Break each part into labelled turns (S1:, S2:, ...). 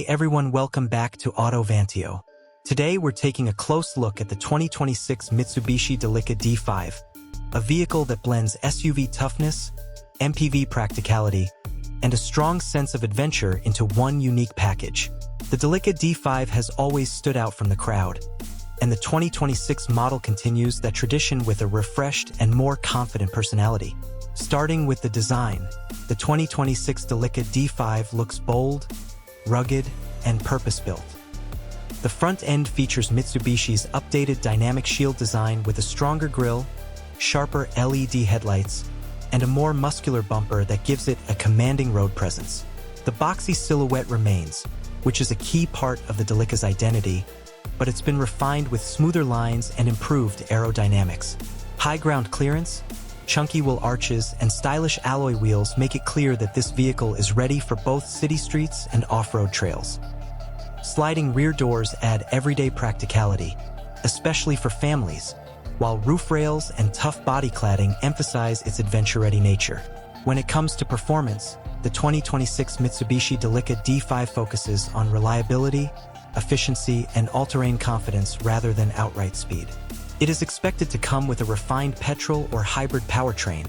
S1: everyone, welcome back to Vanteo. Today we're taking a close look at the 2026 Mitsubishi Delica D5, a vehicle that blends SUV toughness, MPV practicality, and a strong sense of adventure into one unique package. The Delica D5 has always stood out from the crowd, and the 2026 model continues that tradition with a refreshed and more confident personality. Starting with the design, the 2026 Delica D5 looks bold, rugged, and purpose-built. The front end features Mitsubishi's updated dynamic shield design with a stronger grille, sharper LED headlights, and a more muscular bumper that gives it a commanding road presence. The boxy silhouette remains, which is a key part of the Delica's identity, but it's been refined with smoother lines and improved aerodynamics. High ground clearance, chunky wheel arches, and stylish alloy wheels make it clear that this vehicle is ready for both city streets and off-road trails. Sliding rear doors add everyday practicality, especially for families, while roof rails and tough body cladding emphasize its adventure-ready nature. When it comes to performance, the 2026 Mitsubishi Delica D5 focuses on reliability, efficiency, and all-terrain confidence rather than outright speed. It is expected to come with a refined petrol or hybrid powertrain,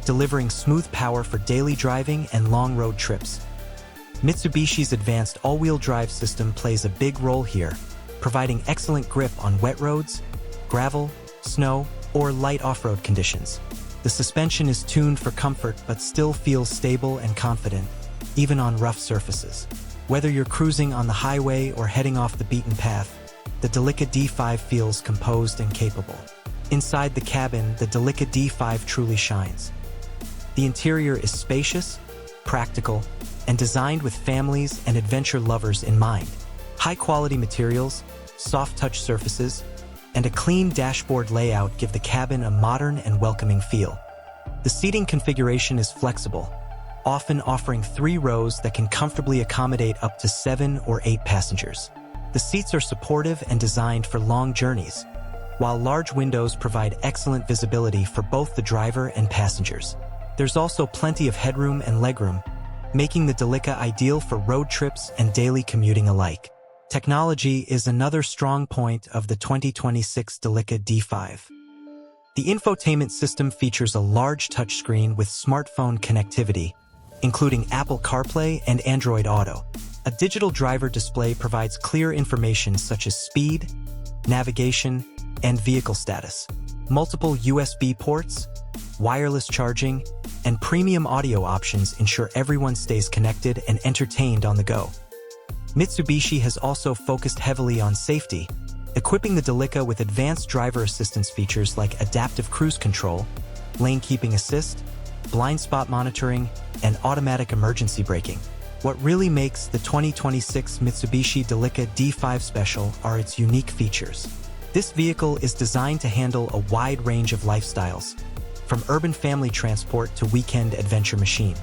S1: delivering smooth power for daily driving and long road trips. Mitsubishi's advanced all-wheel drive system plays a big role here, providing excellent grip on wet roads, gravel, snow, or light off-road conditions. The suspension is tuned for comfort but still feels stable and confident, even on rough surfaces. Whether you're cruising on the highway or heading off the beaten path, the Delica D5 feels composed and capable. Inside the cabin, the Delica D5 truly shines. The interior is spacious, practical, and designed with families and adventure lovers in mind. High-quality materials, soft-touch surfaces, and a clean dashboard layout give the cabin a modern and welcoming feel. The seating configuration is flexible, often offering 3 rows that can comfortably accommodate up to 7 or 8 passengers. The seats are supportive and designed for long journeys, while large windows provide excellent visibility for both the driver and passengers. There's also plenty of headroom and legroom, making the Delica ideal for road trips and daily commuting alike. Technology is another strong point of the 2026 Delica D5. The infotainment system features a large touchscreen with smartphone connectivity, including Apple CarPlay and Android Auto. A digital driver display provides clear information such as speed, navigation, and vehicle status. Multiple USB ports, wireless charging, and premium audio options ensure everyone stays connected and entertained on the go. Mitsubishi has also focused heavily on safety, equipping the Delica with advanced driver assistance features like adaptive cruise control, lane keeping assist, blind spot monitoring, and automatic emergency braking. What really makes the 2026 Mitsubishi Delica D5 special are its unique features. This vehicle is designed to handle a wide range of lifestyles, from urban family transport to weekend adventure machine.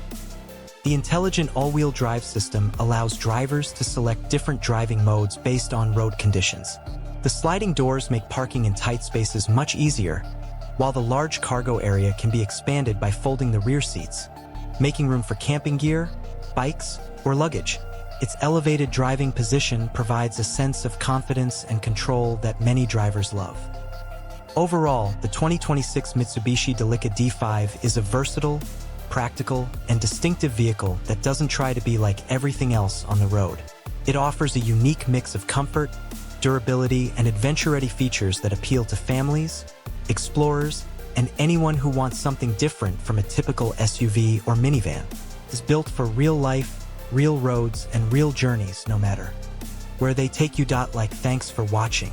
S1: The intelligent all-wheel drive system allows drivers to select different driving modes based on road conditions. The sliding doors make parking in tight spaces much easier, while the large cargo area can be expanded by folding the rear seats, making room for camping gear, bikes, or luggage. Its elevated driving position provides a sense of confidence and control that many drivers love. Overall, the 2026 Mitsubishi Delica D5 is a versatile, practical, and distinctive vehicle that doesn't try to be like everything else on the road. It offers a unique mix of comfort, durability, and adventure-ready features that appeal to families, explorers, and anyone who wants something different from a typical SUV or minivan. It's built for real life, real roads, and real journeys no matter where they take you. Thanks for watching.